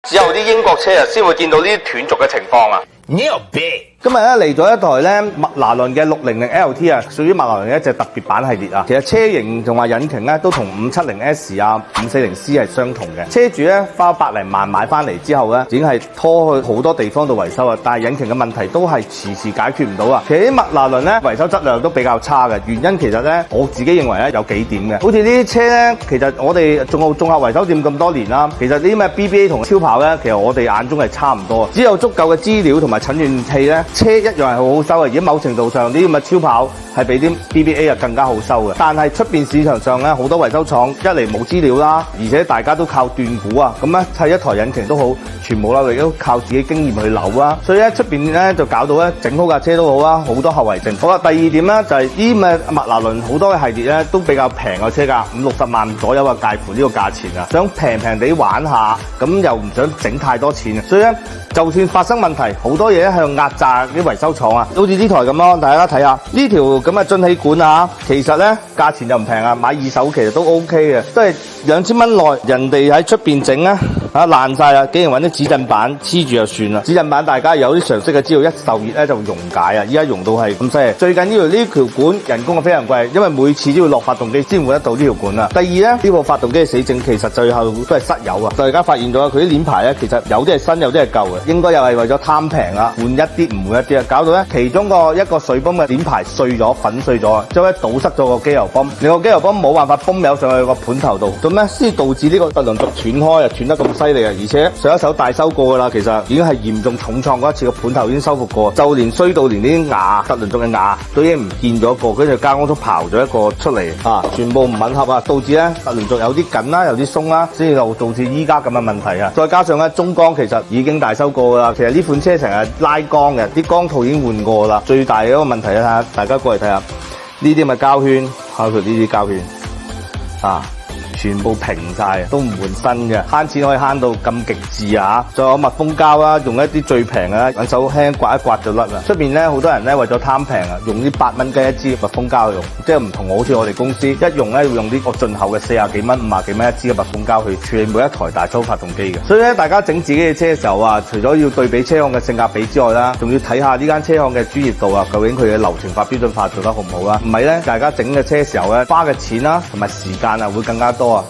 只有啲英國車啊，先會見到呢啲斷續嘅情況啊。今日咧嚟咗一台咧麥拿倫嘅600LT啊，屬於麥拿倫嘅一隻特別版系列啊。其實車型同埋引擎咧都同 570S 啊、540C 係相同嘅。車主咧花百零萬買翻嚟之後咧，已經係拖去好多地方度維修啊，但係引擎嘅問題都係遲遲解決唔到啊。其實啲麥拿倫咧維修質量都比較差嘅，原因其實咧我自己認為咧有幾點嘅。好似呢啲車咧，其實我哋綜合維修店咁多年啦，其實呢啲咩 BBA 同超跑咧，其實我哋眼中係差唔多，只有足夠嘅資料同埋診斷器咧，車一樣係好好收嘅。而家某程度上呢啲咁嘅超跑係比啲 BBA 啊更加好收嘅。但係出邊市場上咧好多維修廠一嚟冇資料啦，而且大家都靠斷估啊，咁咧砌一台引擎都好，全部啦亦都靠自己經驗去扭啦。所以咧出邊咧就搞到咧整好架車都好啦，好多後遺症。好啦，第二點咧就係呢啲咁嘅麥拿倫好多嘅系列咧都比較平嘅車價，50-60萬左右啊，介乎呢個價錢啊，想平平地玩下，咁又唔想整太多錢啊，所以咧就算發生問題，好多嘢咧向壓榨啲維修廠啊，好似呢台咁咯，大家睇下呢條咁嘅進氣管啊，其實咧價錢就唔平啊，買二手其實都 OK 嘅，都係2000蚊內，人哋喺出邊整咧爛晒啦，竟然揾啲指震板黐住就算啦。指震板大家有啲常識嘅知道，一受熱咧就溶解啊，依家溶到係咁犀利。最緊要呢條管人工係非常貴，因為每次都要落發動機先換得到呢條管啊。第二咧，呢部發動機嘅死症其實最後都係失油啊。大家發現咗佢啲鏈牌咧，其實有啲係新，有啲係舊嘅，應該又係為咗貪平啊，換一啲唔換一啲啊，搞到咧其中一個水泵嘅鏈牌碎咗、粉碎咗，之後咧堵塞咗個機油泵，令個機油泵冇辦法泵油上去個盤頭度，咁咧先導致呢個突輪軸斷開啊，斷得咁犀利啊！而且上一手大修過噶啦，其實已經係嚴重重創過一次，個盤頭已經修復過，就連衰到連啲牙突輪軸嘅牙都已經唔見咗一個，跟住加工都刨咗一個出嚟啊，全部唔吻合啊，導致咧突輪軸有啲緊啦，有啲鬆啦，先至導致依家咁嘅問題啊！再加上咧中缸其實已經大修過噶啦，其實呢款車成日拉缸嘅，啲缸套已經換過啦。最大嘅一個問題咧，睇下大家過嚟睇下呢啲咪膠圈，包括呢啲膠圈啊。全部平晒，都唔換新嘅，慳錢可以慳到咁極致啊！仲有密封膠啦，用一啲最平嘅，揾手輕刮一刮就甩啦。出邊咧好多人咧為咗貪平啊，用啲8蚊雞一支密封膠用，即係唔同好似我哋公司一用咧要用呢個進口嘅40幾蚊、50幾蚊一支嘅密封膠去處理每一台大粗發動機嘅。所以咧，大家整自己嘅車嘅時候啊，除咗要對比車行嘅性價比之外啦，仲要睇下呢間車行嘅專業度啊，究竟佢嘅流程化、標準化做得好唔好啦？唔係咧，大家整嘅車嘅時候咧，花嘅錢啦同埋時間啊會更加多啊！